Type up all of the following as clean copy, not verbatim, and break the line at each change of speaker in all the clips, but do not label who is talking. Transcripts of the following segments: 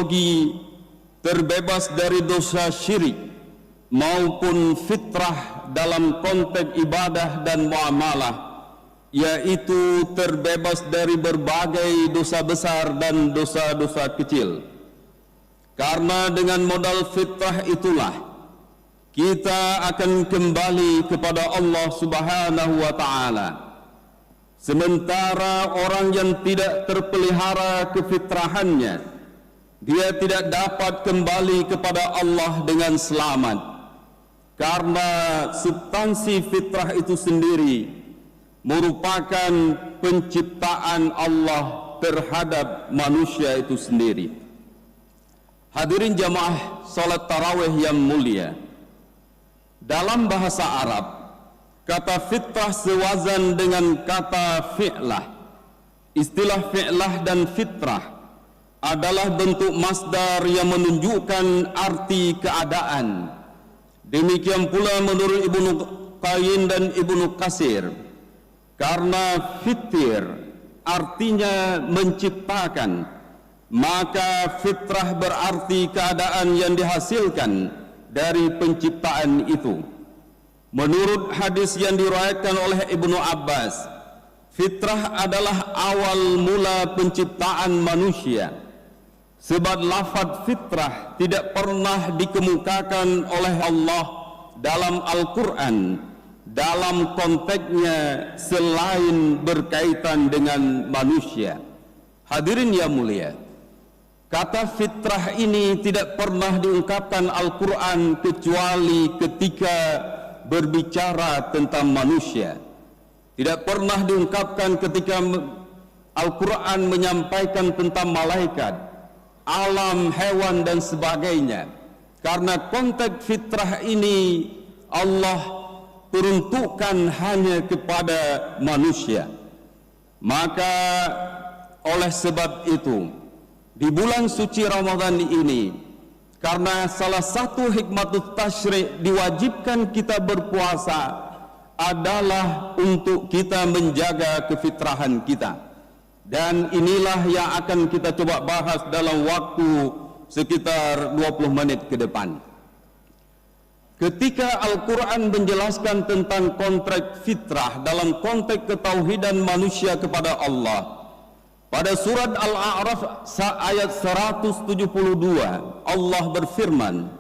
biologi, terbebas dari dosa syirik, maupun fitrah dalam konteks ibadah dan muamalah, yaitu terbebas dari berbagai dosa besar dan dosa-dosa kecil. Karena dengan modal fitrah itulah kita akan kembali kepada Allah Subhanahu wa Ta'ala. Sementara orang yang tidak terpelihara kefitrahannya, dia tidak dapat kembali kepada Allah dengan selamat, karena substansi fitrah itu sendiri merupakan penciptaan Allah terhadap manusia itu sendiri. Hadirin jamaah salat tarawih yang mulia, dalam bahasa Arab, kata fitrah sewazan dengan kata fi'lah. Istilah fi'lah dan fitrah adalah bentuk masdar yang menunjukkan arti keadaan. Demikian pula menurut Ibnu Qayyim dan Ibnu Katsir, karena fitir artinya menciptakan, maka fitrah berarti keadaan yang dihasilkan dari penciptaan itu. Menurut hadis yang diriwayatkan oleh Ibnu Abbas, fitrah adalah awal mula penciptaan manusia. Sebab lafaz fitrah tidak pernah dikemukakan oleh Allah dalam Al-Quran dalam konteksnya selain berkaitan dengan manusia. Hadirin yang mulia, kata fitrah ini tidak pernah diungkapkan Al-Quran kecuali ketika berbicara tentang manusia. Tidak pernah diungkapkan ketika Al-Quran menyampaikan tentang malaikat, alam, hewan dan sebagainya. Karena konteks fitrah ini Allah peruntukkan hanya kepada manusia. Maka oleh sebab itu, di bulan suci Ramadan ini, karena salah satu hikmatul tasyrik diwajibkan kita berpuasa adalah untuk kita menjaga kefitrahan kita. Dan inilah yang akan kita coba bahas dalam waktu sekitar 20 menit ke depan. Ketika Al-Quran menjelaskan tentang konteks fitrah dalam konteks ketauhidan manusia kepada Allah, pada surat Al-A'raf ayat 172 Allah berfirman,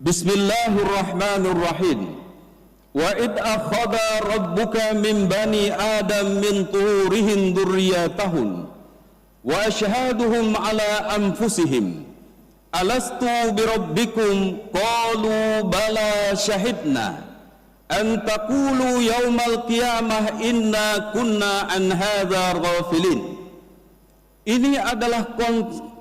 Bismillahirrahmanirrahim. Wa id akhadha rabbuka min bani adam min tuhurihim dzurriyyatahum wa ashhaduhum ala anfusihim alastu birabbikum qalu bala shahidna an taqulu yaumal qiyamah inna kunna an hadza ghafilin. Ini adalah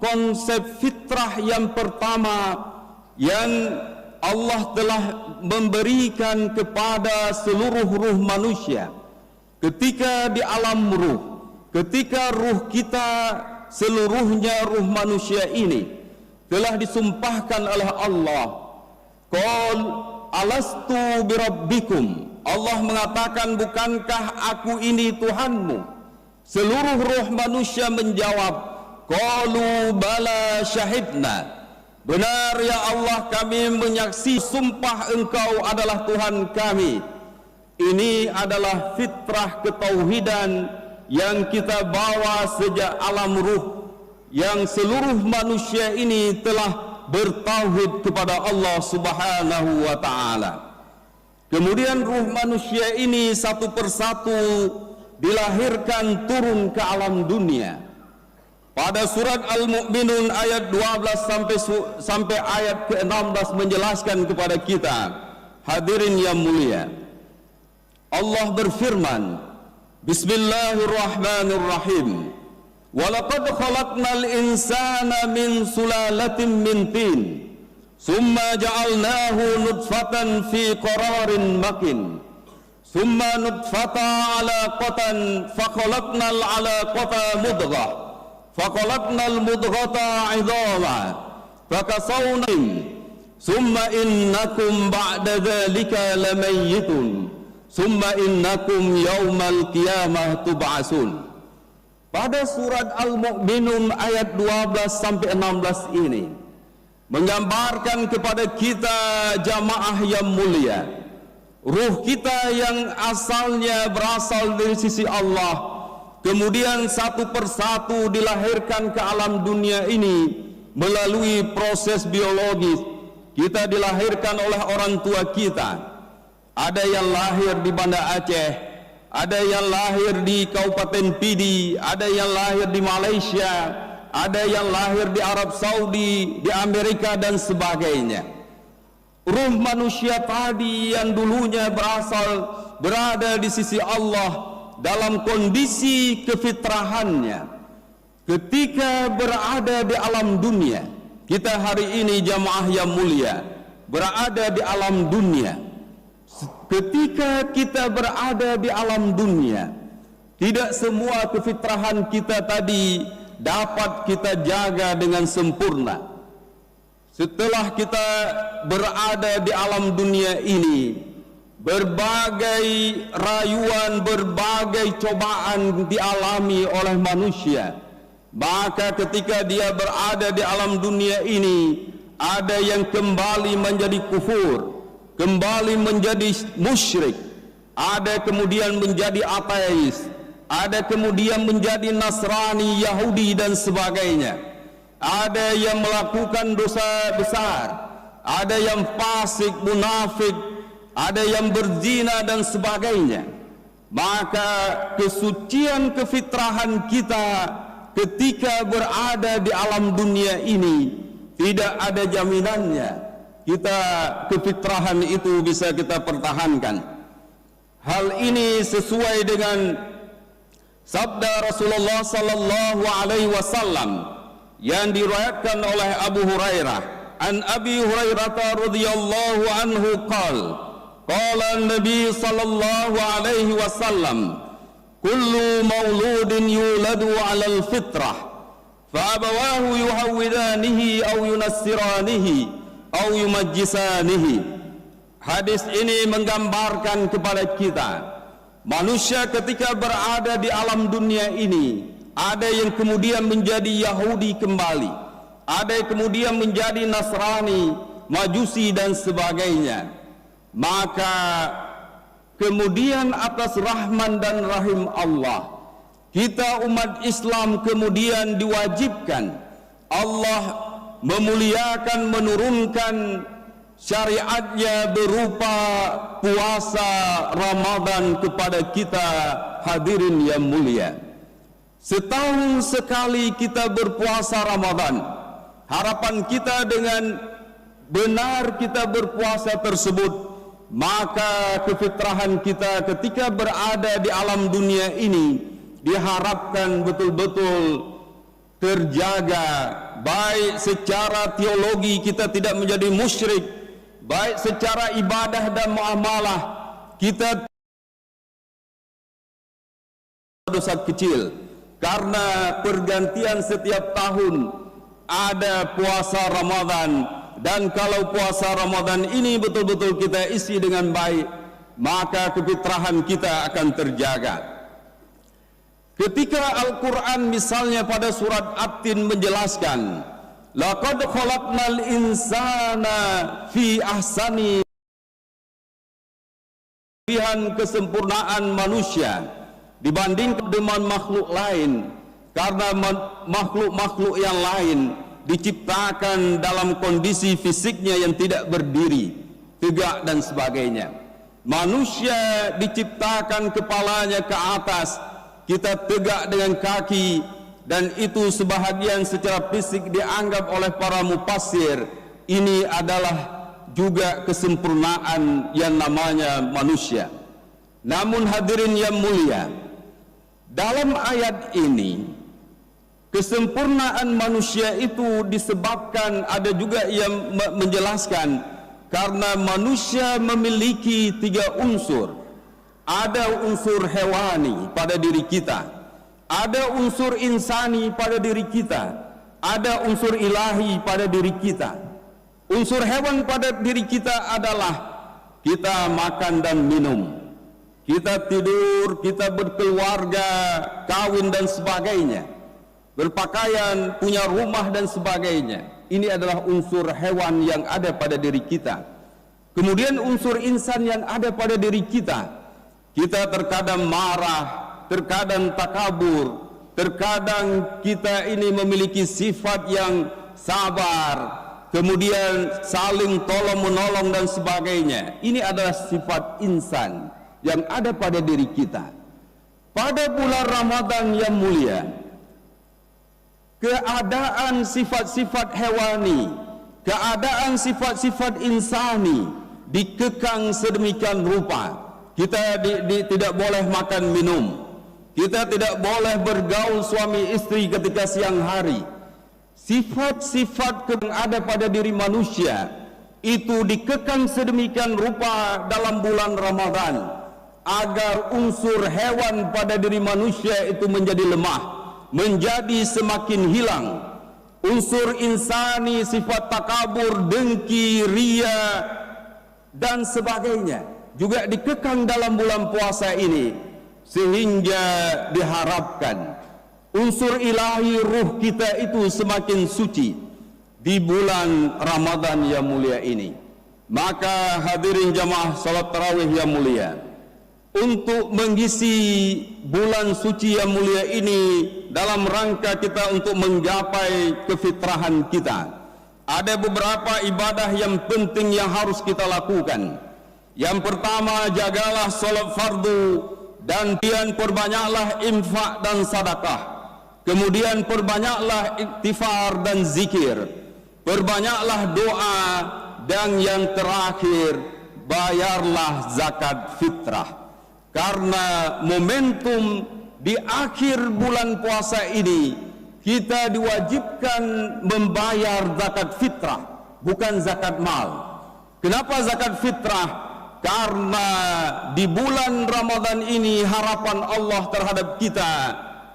konsep fitrah yang pertama yang Allah telah memberikan kepada seluruh ruh manusia. Ketika di alam ruh, ketika ruh kita seluruhnya ruh manusia ini telah disumpahkan oleh Allah, qul alastu birabbikum, Allah mengatakan, bukankah aku ini Tuhanmu? Seluruh ruh manusia menjawab, qalu bala syahidna, benar ya Allah, kami menyaksi sumpah Engkau adalah Tuhan kami. Ini adalah fitrah ketauhidan yang kita bawa sejak alam ruh, yang seluruh manusia ini telah bertauhid kepada Allah Subhanahu wa Ta'ala. Kemudian ruh manusia ini satu persatu dilahirkan turun ke alam dunia. Pada surat Al-Mu'minun ayat 12 sampai ayat ke-16 menjelaskan kepada kita, hadirin yang mulia, Allah berfirman, Bismillahirrahmanirrahim. Walaqad khalaqnal insana min sulalatin min tin, summa ja'alnahu nutfatan fi qararin makin, summa nutfata alaqatan fa khalaqnal alaqata mudghah, فَخَلَقْنَا الْمُضْغَةَ عِظَامًا فَكَسَوْنَا ثُمَّ إِنَّكُمْ بَعْدَ ذَلِكَ لَمَيِّتُونَ. 'Tsumma innakum yaumal qiyamah tub'atsun. pada surat Al-Mu'minun ayat 12 sampai 16 ini menggambarkan kepada kita jamaah yang mulia, ruh kita yang asalnya berasal dari sisi Allah, kemudian satu persatu dilahirkan ke alam dunia ini melalui proses biologis. Kita dilahirkan oleh orang tua kita. Ada yang lahir di Banda Aceh, ada yang lahir di Kabupaten Pidi, ada yang lahir di Malaysia, ada yang lahir di Arab Saudi, di Amerika dan sebagainya. Ruh manusia tadi yang dulunya berada di sisi Allah dalam kondisi kefitrahannya, ketika berada di alam dunia, kita hari ini jamaah yang mulia berada di alam dunia. Ketika kita berada di alam dunia, tidak semua kefitrahan kita tadi dapat kita jaga dengan sempurna. Setelah kita berada di alam dunia ini, berbagai rayuan, berbagai cobaan dialami oleh manusia. Maka ketika dia berada di alam dunia ini, ada yang kembali menjadi kufur, kembali menjadi musyrik, ada kemudian menjadi ateis, ada kemudian menjadi Nasrani, Yahudi dan sebagainya. Ada yang melakukan dosa besar, ada yang fasik, munafik, ada yang berzina dan sebagainya. Maka kesucian kefitrahan kita ketika berada di alam dunia ini tidak ada jaminannya kita kefitrahan itu bisa kita pertahankan. Hal ini sesuai dengan sabda Rasulullah sallallahu alaihi wasallam yang diriwayatkan oleh Abu Hurairah. An Abi Hurairah radhiyallahu anhu qala qala an-nabi sallallahu alaihi wasallam kullu mauludin yuladu 'alal fitrah fa abawahu yuhawwidanihi aw yunassiranihi aw yumajjisanihi. Hadis ini menggambarkan kepada kita manusia ketika berada di alam dunia ini, ada yang kemudian menjadi Yahudi kembali, ada yang kemudian menjadi Nasrani, Majusi dan sebagainya. Maka kemudian atas rahman dan rahim Allah, kita umat Islam kemudian diwajibkan Allah memuliakan, menurunkan syariatnya berupa puasa Ramadan kepada kita hadirin yang mulia. Setahun sekali kita berpuasa Ramadan. Harapan kita dengan benar kita berpuasa tersebut, maka kefitrahan kita ketika berada di alam dunia ini diharapkan betul-betul terjaga, baik secara teologi kita tidak menjadi musyrik, baik secara ibadah dan muamalah kita dosa kecil. Karena pergantian setiap tahun ada puasa Ramadan, dan kalau puasa Ramadan ini betul-betul kita isi dengan baik, maka kefitrahan kita akan terjaga. Ketika Al-Quran misalnya pada surat At-Tin menjelaskan laqad khalaqnal insana fi ahsani, kesempurnaan manusia dibandingkan dengan makhluk lain, karena makhluk-makhluk yang lain diciptakan dalam kondisi fisiknya yang tidak berdiri, tegak dan sebagainya. Manusia diciptakan kepalanya ke atas, kita tegak dengan kaki, dan itu sebahagian secara fisik dianggap oleh para mufassir ini adalah juga kesempurnaan yang namanya manusia. Namun hadirin yang mulia, dalam ayat ini kesempurnaan manusia itu disebabkan, ada juga yang menjelaskan karena manusia memiliki 3 unsur. Ada unsur hewani pada diri kita, ada unsur insani pada diri kita, ada unsur ilahi pada diri kita. Unsur hewan pada diri kita adalah kita makan dan minum, kita tidur, kita berkeluarga, kawin dan sebagainya, berpakaian, punya rumah dan sebagainya. Ini adalah unsur hewan yang ada pada diri kita. Kemudian unsur insan yang ada pada diri kita. Kita terkadang marah, terkadang takabur, terkadang kita ini memiliki sifat yang sabar, kemudian saling tolong-menolong dan sebagainya. Ini adalah sifat insan yang ada pada diri kita. Pada bulan Ramadan yang mulia, keadaan sifat-sifat hewani, keadaan sifat-sifat insani dikekang sedemikian rupa. Kita tidak boleh makan minum, kita tidak boleh bergaul suami istri ketika siang hari. Sifat-sifat yang ada pada diri manusia itu dikekang sedemikian rupa dalam bulan Ramadan, agar unsur hewan pada diri manusia itu menjadi lemah, menjadi semakin hilang. Unsur insani, sifat takabur, dengki, ria dan sebagainya juga dikekang dalam bulan puasa ini, sehingga diharapkan unsur ilahi ruh kita itu semakin suci di bulan Ramadan yang mulia ini. Maka hadirin jamaah salat tarawih yang mulia, untuk mengisi bulan suci yang mulia ini dalam rangka kita untuk menggapai kefitrahan kita, ada beberapa ibadah yang penting yang harus kita lakukan. Yang pertama, jagalah salat fardu dan kemudian perbanyaklah infak dan sedekah. Kemudian perbanyaklah istighfar dan zikir, perbanyaklah doa, dan yang terakhir, bayarlah zakat fitrah. Karena momentum di akhir bulan puasa ini, kita diwajibkan membayar zakat fitrah, bukan zakat mal. Kenapa zakat fitrah? Karena di bulan Ramadan ini harapan Allah terhadap kita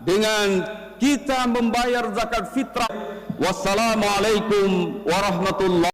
dengan kita membayar zakat fitrah. Wassalamualaikum warahmatullahi